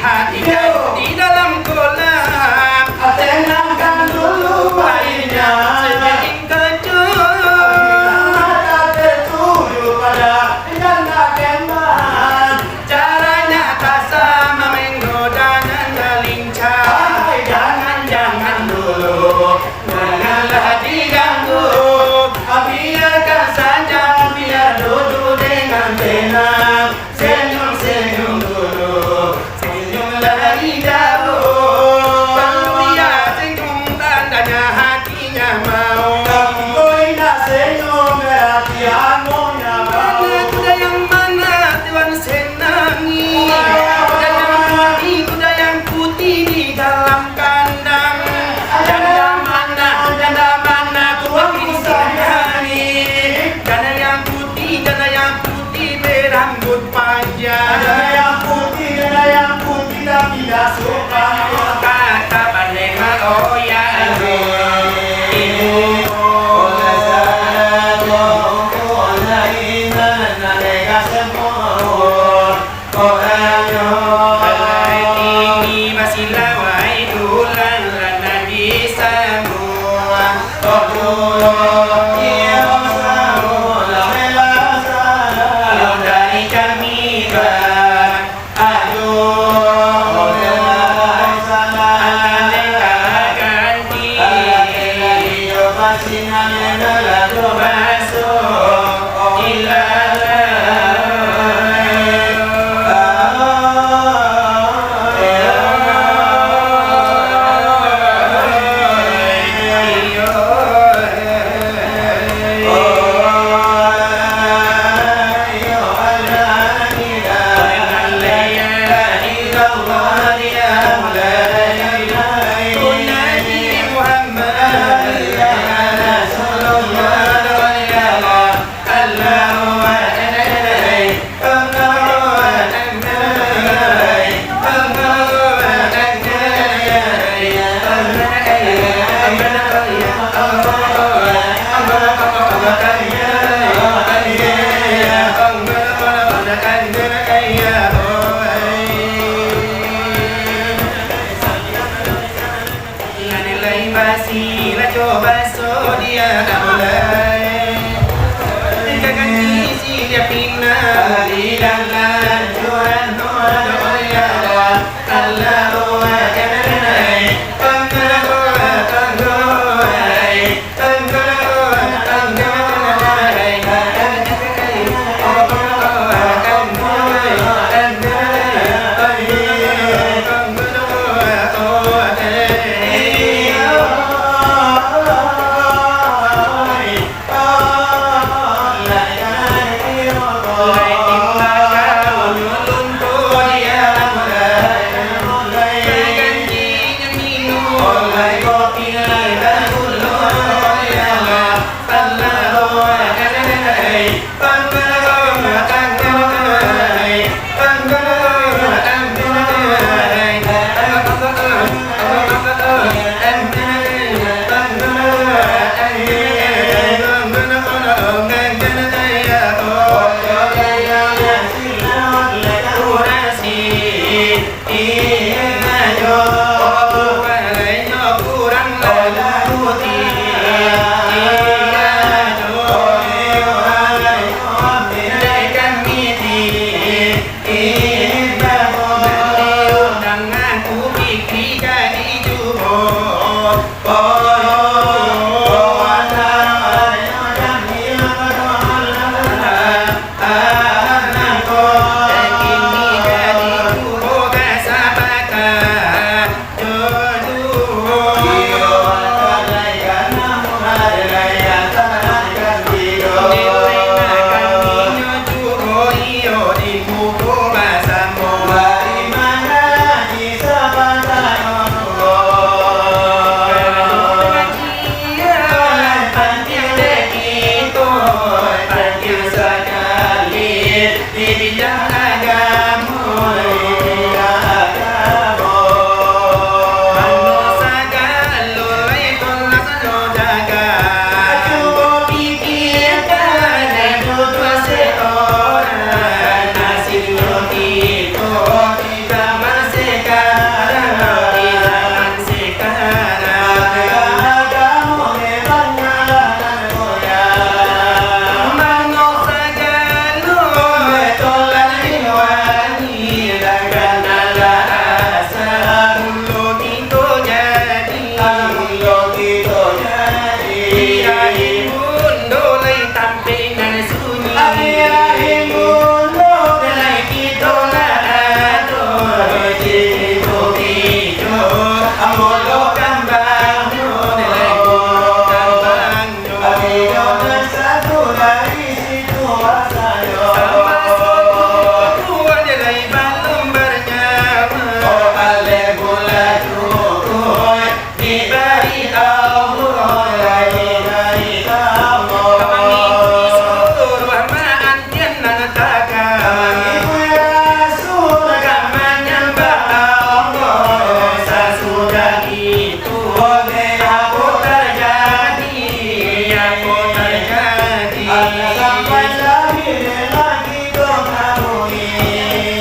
hatikan di dalam kolam. Tenangkan dulu bayinya, semakin kecil mata tertuju pada janda kembar. caranya tak sama menggoda dan gelincah. Jangan dulu, Janganlah diganggu, biarkan saja, biar duduk dengan tenang. Senyum dulu, senyum lagi jauh. kalau dia senyum tandanya hatinya mau. Koi nak senyum berarti anunya mau. Kuda yang mana Tuhan senangi? Kuda yang putih, kuda yang putih di dalam kandang. Janda mana Tuhan senangi? Janda yang putih berambut panjang. Ada yang putih dan tidak suka. Kata Panema, oh ya ibu. Ini masih lawai tulan lana di semua. Kalau dari kami coba so dia tak boleh tinggalkan isi dia pindah di dalam joran Allah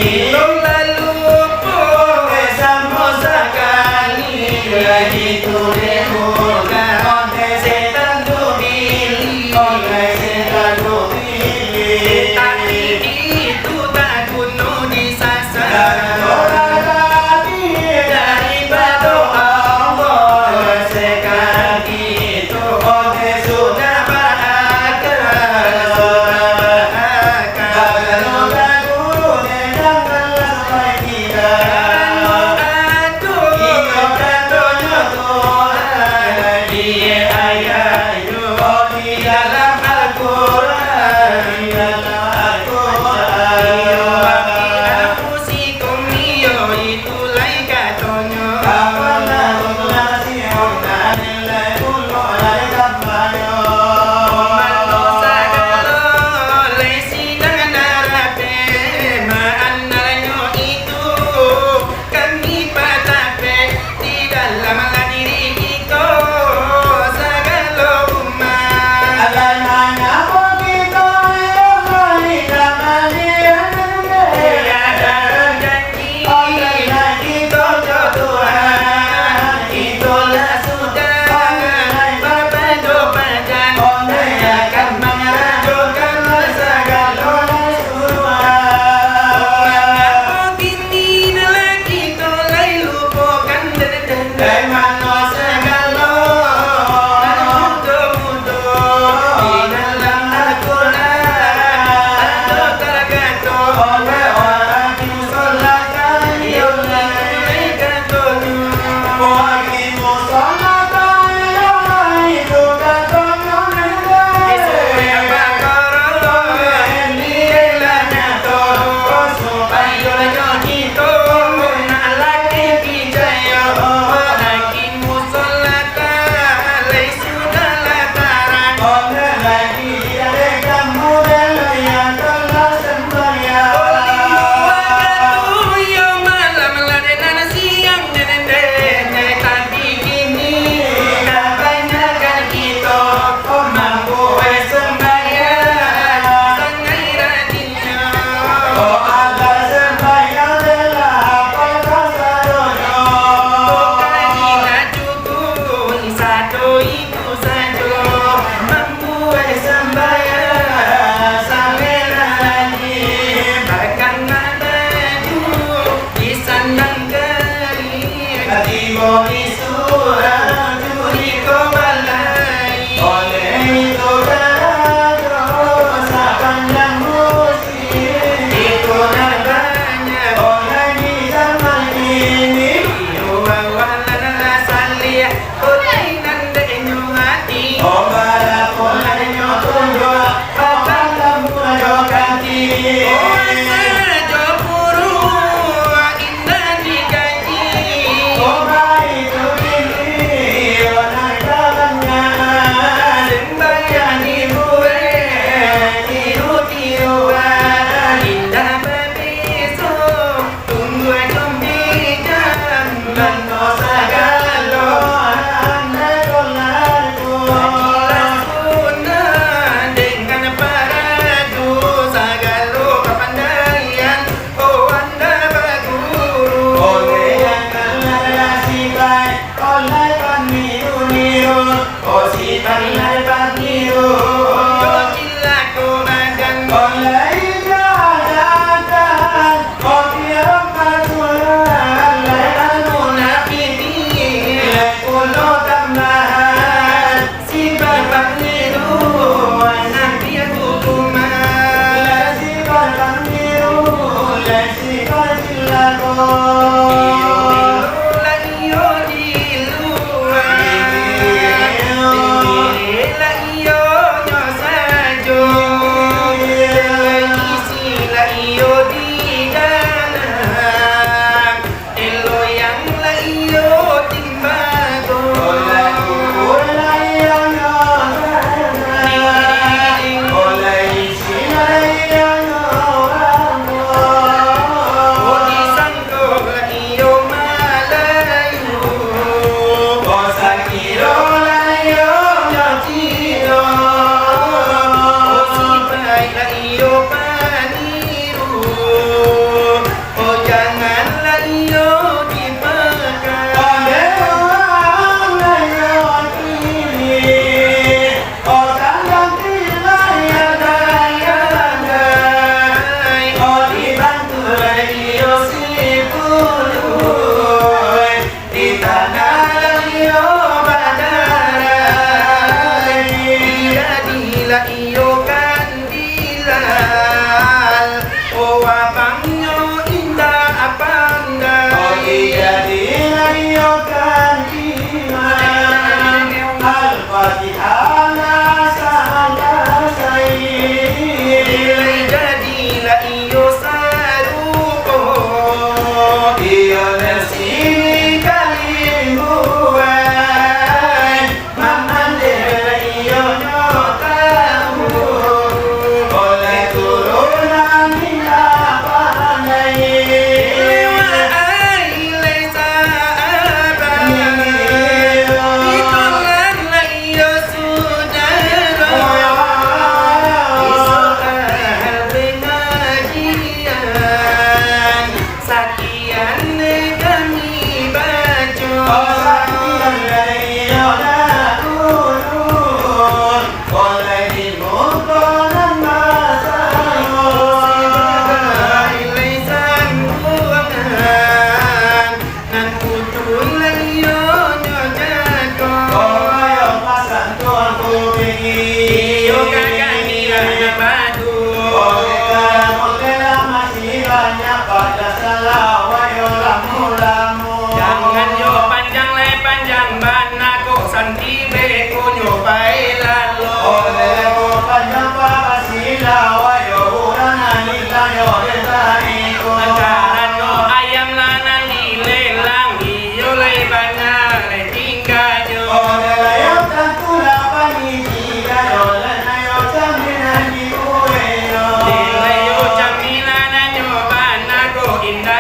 Hitung lalu boleh sama sekali itu demoga oleh setan tuh pilih tapi itu tak kuno disasar daripada Allah sekarang itu oleh sudah bahagia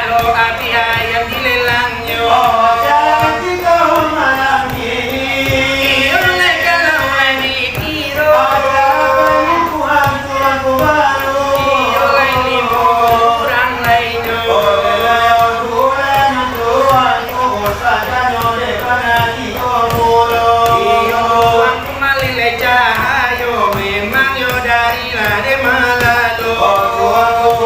Kalau api ayam dilelangnya Oh jalan kita malam ini. Oleh kalau lagi kiro Ada penipuan tuanku baru. Oleh limo kurang lainnya Oleh bulan tuanku bosannya daripada kita mulu. Aku malile cahayo memang yo dari lade malalo Aku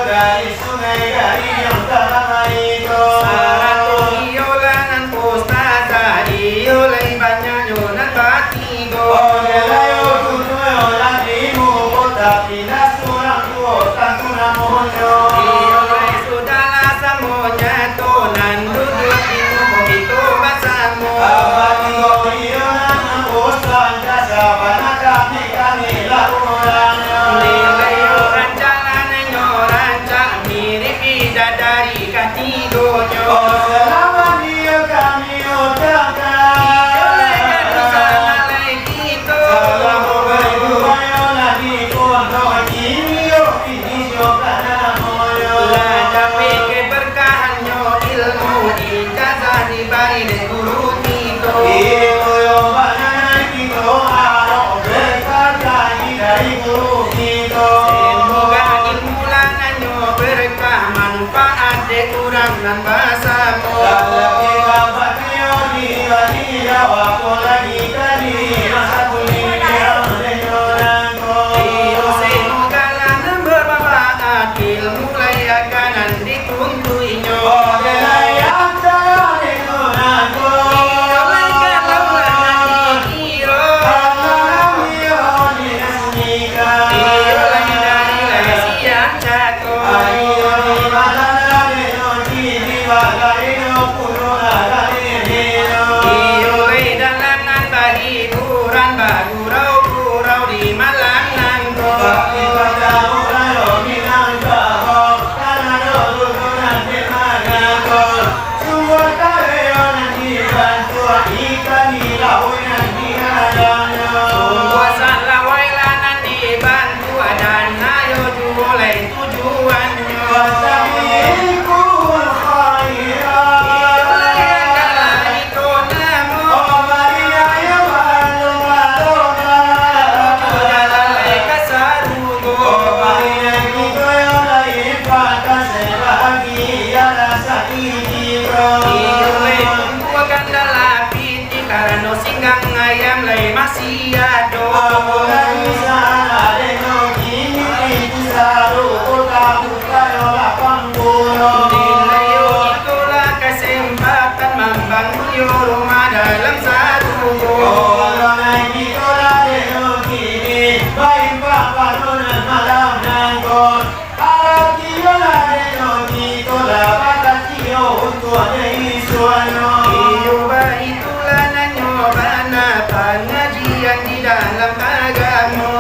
dari sungai dari yang tak itu. Sarato iolanan postaza iolai banyak yonan batigo Iolai sudahlah semuanya tonan duduk di begitu bersama Nilai orang jalan rancak mirip bidadari katigonya Iolai kadu salah gitu Lah tapi keberkahannya ilmu ijazah diberi de guru tito Semoga ilmu lanannya berkah manfaat de kurang dan bahasamu Semoga lanan bermanfaat ilmu layakan dituntuinya ayam lay masih ada Nilayo itulah kesempatan membangun rumah dalam satu Iuba itulah nanyobana pengajian di dalam agama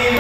Yang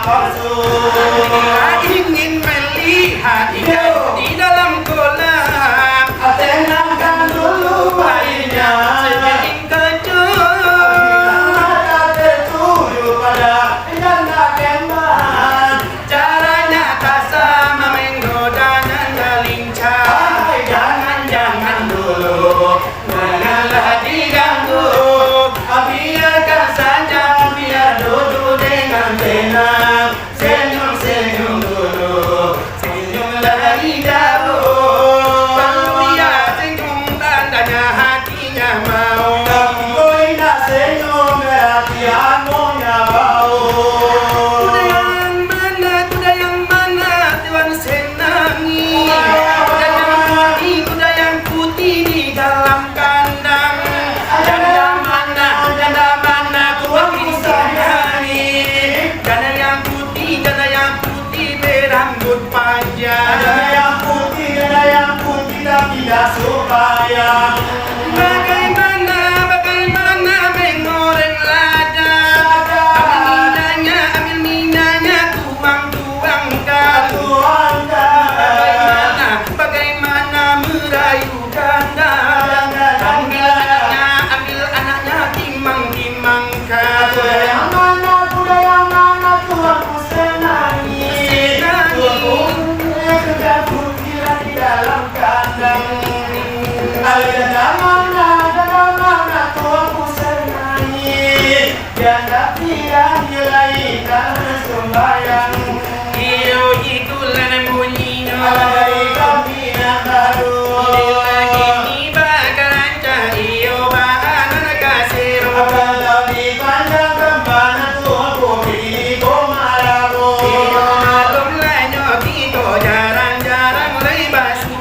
palsu. Bila ingin melihat ikan di dalam kolam, Tenangkan dulu airnya. seiring kejut. Mata tertuju pada janda kembaran. Caranya tak sama menggoda dan lincah. Jangan dulu, janganlah diganggu. Biarkan saja, biar duduk dengan tenang. Senyum dulu, senyumlah dahulu. Kalau dia senyum tandanya hatinya mau. Koi nak senyum berarti hatinya bau. Kuda yang mana Tuhan senangi? Kuda yang putih di dalam kandang. Janda mana Tuhan senangi? Janda yang putih berambut panjang. Ada yang putih tapi tidak supaya. Bagaimana mengoreng lada? Ambil minyaknya tuang-tuangkan. Bagaimana merayu ganda? Ambil anaknya timang-timangkan. Kuda yang mana Tuhanku senangi. Tuhanku kuda putih di dalam kandang. Janda mana Tuhanku senangi. Janda tidak dilaikan sembayang. Iyo itulah bunyinya. Alai kami yang baru. Ini bakalan iyo bahan kasiro. Kalau dipandang kemana Tuhanku pilih komaraku. Iyo malum lanyo kita jarang-jarang lebasu.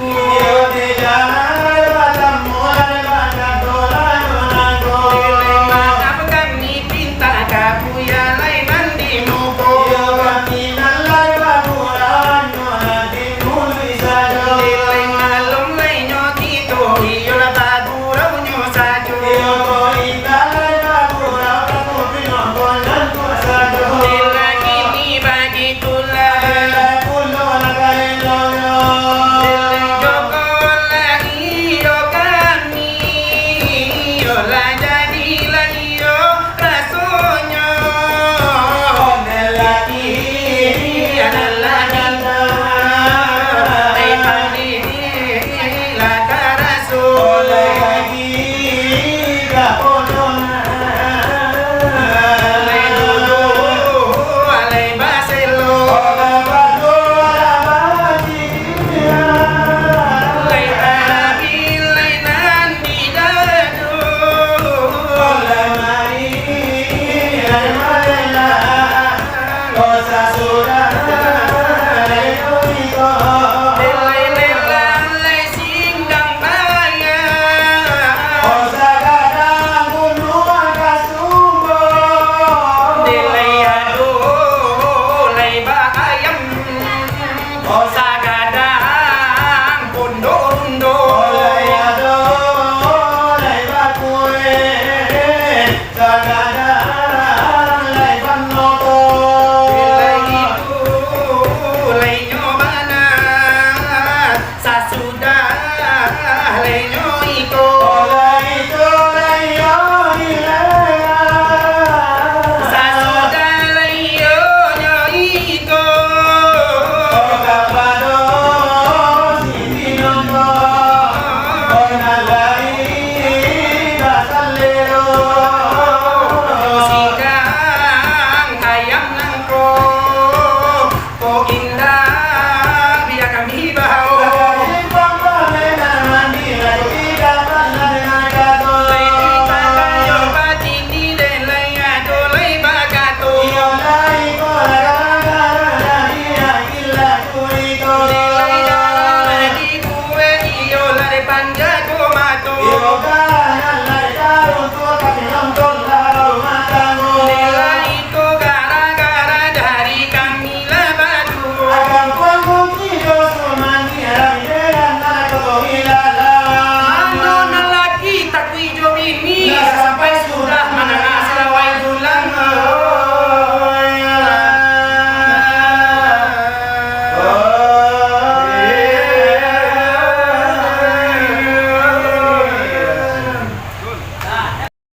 Maafkan ni pinta kapu ya lainan di muko. Nilai malum lanyo kita iyo la bagurau nyo sajo. Nilai kini bagi tulah. Nilai joko lah iyo kami. Iyo lah jadilah iyo rasonyo. Adalah kita. Ay pandinilah karaso. Alay dudu, alay baselo. Alay tarabil, alay nandi dadu. Alay lela, alay singgang bayang. Nilai ado, alay bayam. Sa gadang pundo-undo. Nilai itu, alay nyo mana. Sasudah, alay nyo iko. Sasudah, alay nyo iko. Sigang ayam nangko.